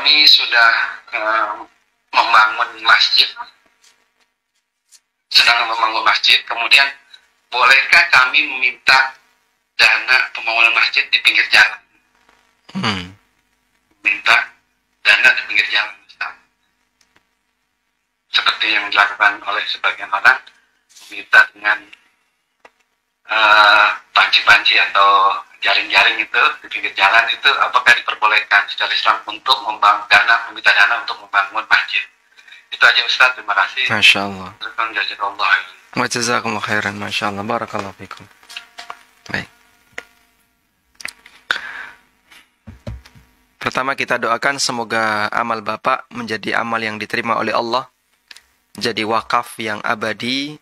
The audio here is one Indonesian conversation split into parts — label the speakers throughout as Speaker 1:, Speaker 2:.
Speaker 1: kami sudah membangun masjid, kemudian bolehkah kami meminta dana pembangunan masjid di pinggir jalan? Minta dana di pinggir jalan, Ustaz. Seperti yang dilakukan oleh sebagian orang, meminta dengan panci-panci atau jaring-jaring itu di pinggir jalan, itu apakah diperbolehkan secara Islam untuk meminta dana untuk membangun masjid? Itu aja Ustaz, terima kasih.
Speaker 2: Masya Allah.
Speaker 1: Jazakallah.
Speaker 2: Wa jazakumullah khairan. Masya Allah. Barakallahu fikum. Baik. Pertama kita doakan semoga amal Bapak menjadi amal yang diterima oleh Allah, jadi wakaf yang abadi,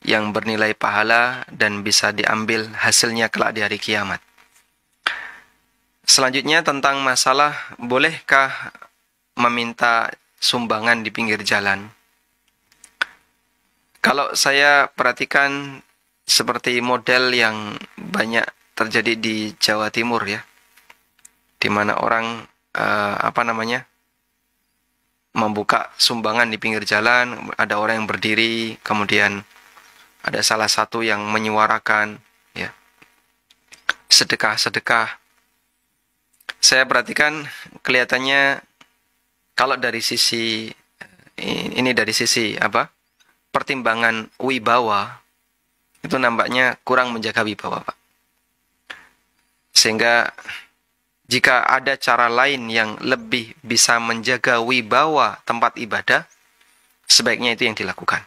Speaker 2: yang bernilai pahala dan bisa diambil hasilnya kelak di hari kiamat. Selanjutnya tentang masalah bolehkah meminta sumbangan di pinggir jalan. Kalau saya perhatikan seperti model yang banyak terjadi di Jawa Timur ya, di mana orang membuka sumbangan di pinggir jalan, ada orang yang berdiri, kemudian ada salah satu yang menyuarakan ya, sedekah. Saya perhatikan kelihatannya kalau dari sisi pertimbangan wibawa itu nampaknya kurang menjaga wibawa, Pak. Sehingga jika ada cara lain yang lebih bisa menjaga wibawa tempat ibadah, sebaiknya itu yang dilakukan.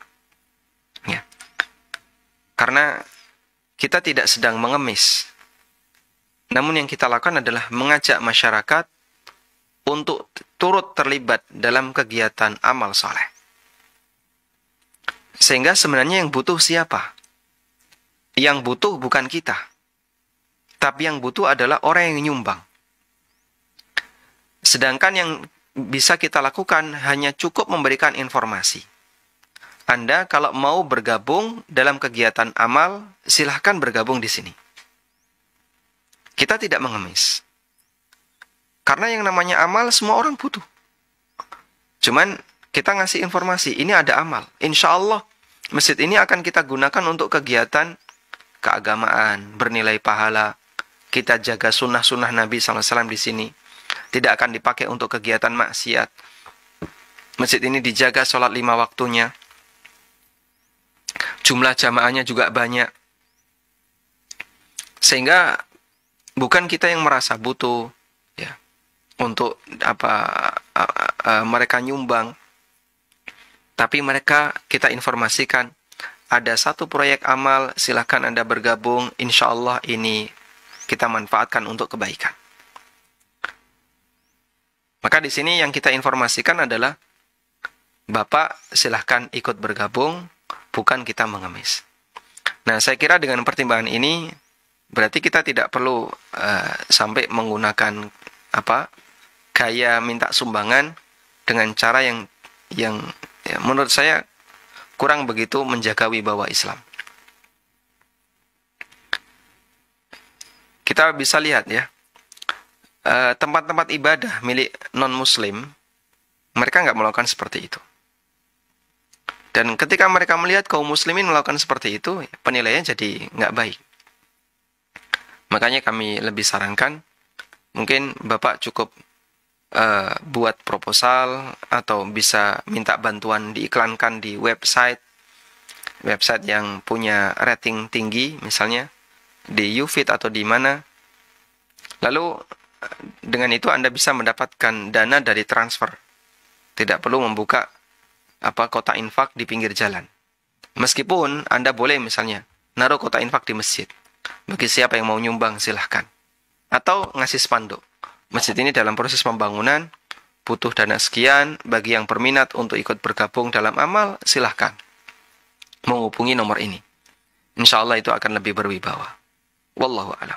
Speaker 2: Ya. Karena kita tidak sedang mengemis. Namun yang kita lakukan adalah mengajak masyarakat untuk turut terlibat dalam kegiatan amal soleh. Sehingga sebenarnya yang butuh siapa? Yang butuh bukan kita. Tapi yang butuh adalah orang yang nyumbang. Sedangkan yang bisa kita lakukan hanya cukup memberikan informasi. Anda kalau mau bergabung dalam kegiatan amal, silahkan bergabung di sini. Kita tidak mengemis. Karena yang namanya amal semua orang butuh. Cuman kita ngasih informasi, ini ada amal. Insya Allah masjid ini akan kita gunakan untuk kegiatan keagamaan, bernilai pahala. Kita jaga sunnah-sunnah Nabi SAW di sini. Tidak akan dipakai untuk kegiatan maksiat. Masjid ini dijaga sholat 5 waktunya. Jumlah jamaahnya juga banyak. Sehingga bukan kita yang merasa butuh ya, untuk mereka nyumbang. Tapi mereka kita informasikan ada satu proyek amal, silahkan Anda bergabung. Insya Allah ini kita manfaatkan untuk kebaikan. Maka di sini yang kita informasikan adalah Bapak silahkan ikut bergabung, bukan kita mengemis. Nah, saya kira dengan pertimbangan ini berarti kita tidak perlu sampai menggunakan gaya minta sumbangan dengan cara yang ya, menurut saya kurang begitu menjaga wibawa Islam. Kita bisa lihat ya, tempat-tempat ibadah milik non-muslim, mereka nggak melakukan seperti itu. Dan ketika mereka melihat kaum muslimin melakukan seperti itu, penilaiannya jadi nggak baik. Makanya kami lebih sarankan, mungkin Bapak cukup buat proposal atau bisa minta bantuan diiklankan di website yang punya rating tinggi, misalnya di YouFit atau di mana. Lalu dengan itu Anda bisa mendapatkan dana dari transfer. Tidak perlu membuka kotak infak di pinggir jalan. Meskipun Anda boleh misalnya naruh kotak infak di masjid. Bagi siapa yang mau nyumbang silahkan. Atau ngasih spanduk. Masjid ini dalam proses pembangunan, butuh dana sekian. Bagi yang berminat untuk ikut bergabung dalam amal, silahkan menghubungi nomor ini. Insya Allah itu akan lebih berwibawa. Wallahu a'lam.